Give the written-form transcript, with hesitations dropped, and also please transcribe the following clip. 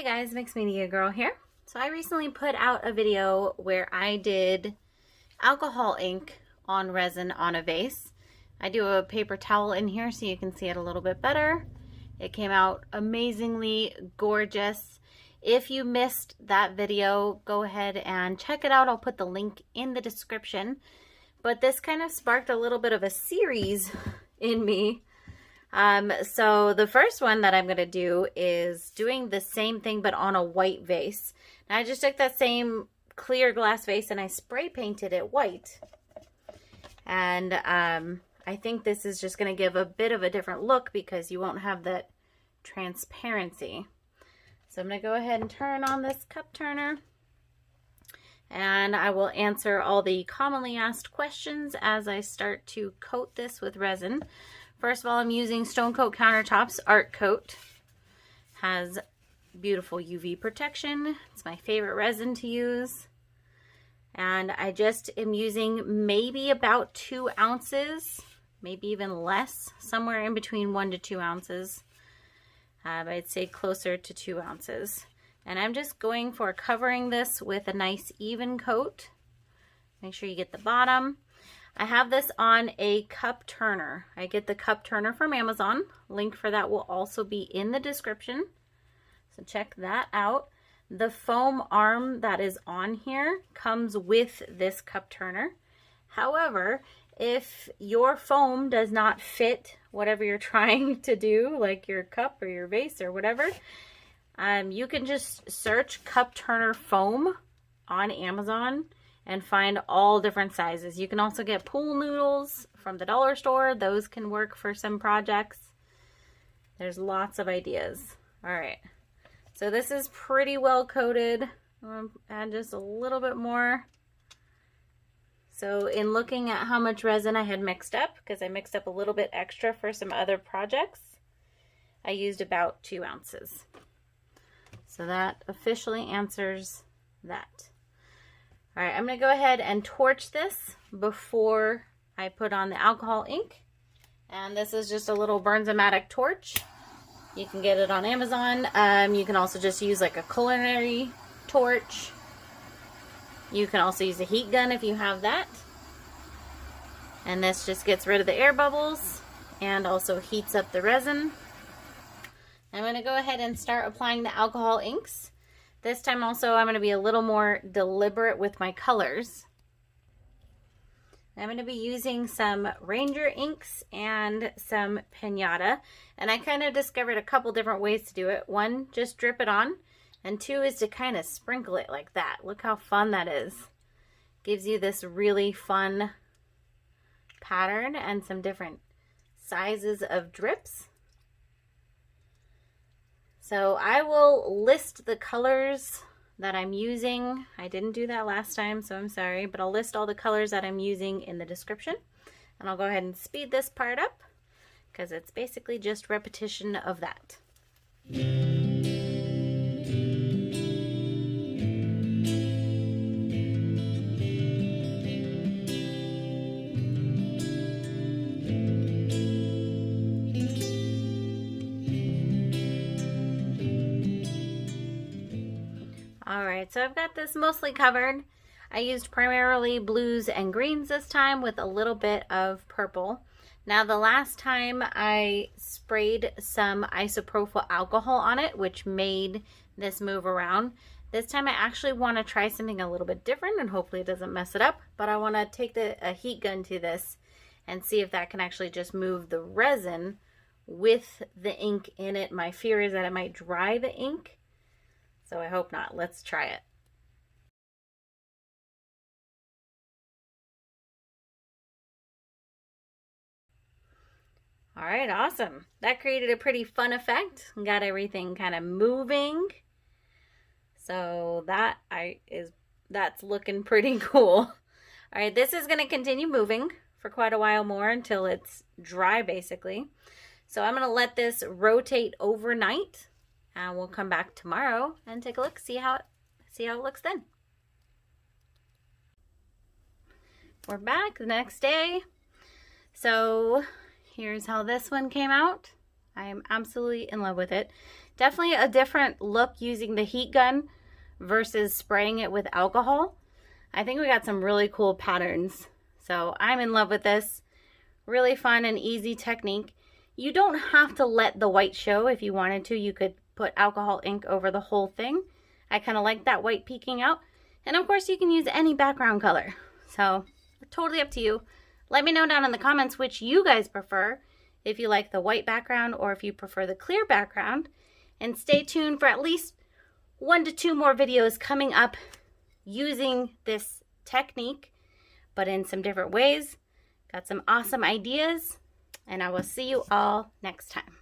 Hey guys, Mixed Media Girl here. So I recently put out a video where I did alcohol ink on resin on a vase. I do a paper towel in here so you can see it a little bit better. It came out amazingly gorgeous. If you missed that video, go ahead and check it out. I'll put the link in the description. But this kind of sparked a little bit of a series in me. So the first one that I'm going to do is doing the same thing but on a white vase. Now I just took that same clear glass vase and I spray painted it white. And I think this is just going to give a bit of a different look because you won't have that transparency. So I'm going to go ahead and turn on this cup turner. And I will answer all the commonly asked questions as I start to coat this with resin. First of all, I'm using Stone Coat Countertops Art Coat. Has beautiful UV protection. It's my favorite resin to use. And I just am using maybe about 2 ounces, maybe even less, somewhere in between 1 to 2 ounces. I'd say closer to 2 ounces. And I'm just going for covering this with a nice even coat. Make sure you get the bottom. I have this on a cup turner. I get the cup turner from Amazon. Link for that will also be in the description. So check that out. The foam arm that is on here comes with this cup turner. However, if your foam does not fit whatever you're trying to do, like your cup or your vase or whatever, you can just search cup turner foam on Amazon and find all different sizes. You can also get pool noodles from the dollar store. Those can work for some projects. There's lots of ideas. All right, so this is pretty well coated. I'm gonna add just a little bit more. So in looking at how much resin I had mixed up, because I mixed up a little bit extra for some other projects, I used about 2 ounces. So that officially answers that. All right, I'm going to go ahead and torch this before I put on the alcohol ink. And this is just a little Bernzomatic torch. You can get it on Amazon. You can also just use like a culinary torch. You can also use a heat gun if you have that. And this just gets rid of the air bubbles and also heats up the resin. I'm going to go ahead and start applying the alcohol inks. This time also I'm going to be a little more deliberate with my colors. I'm going to be using some Ranger inks and some Pinata. And I kind of discovered a couple different ways to do it. One, just drip it on. And 2 is to kind of sprinkle it like that. Look how fun that is. Gives you this really fun pattern and some different sizes of drips. So I will list the colors that I'm using. I didn't do that last time, so I'm sorry, but I'll list all the colors that I'm using in the description. And I'll go ahead and speed this part up because it's basically just repetition of that. Alright, so I've got this mostly covered. I used primarily blues and greens this time with a little bit of purple. Now the last time I sprayed some isopropyl alcohol on it, which made this move around. This time I actually want to try something a little bit different and hopefully it doesn't mess it up. But I want to take a heat gun to this and see if that can actually just move the resin with the ink in it. My fear is that it might dry the ink. So I hope not. Let's try it. All right, awesome. That created a pretty fun effect. Got everything kind of moving. So that's looking pretty cool. All right, this is going to continue moving for quite a while more until it's dry basically. So I'm going to let this rotate overnight. And we'll come back tomorrow and take a look, see how it looks then. We're back the next day. So here's how this one came out. I am absolutely in love with it. Definitely a different look using the heat gun versus spraying it with alcohol. I think we got some really cool patterns. So I'm in love with this. Really fun and easy technique. You don't have to let the white show. If you wanted to, you could put alcohol ink over the whole thing. I kind of like that white peeking out. And of course you can use any background color. So totally up to you. Let me know down in the comments which you guys prefer. If you like the white background or if you prefer the clear background. And stay tuned for at least 1 to 2 more videos coming up using this technique, but in some different ways. Got some awesome ideas, and I will see you all next time.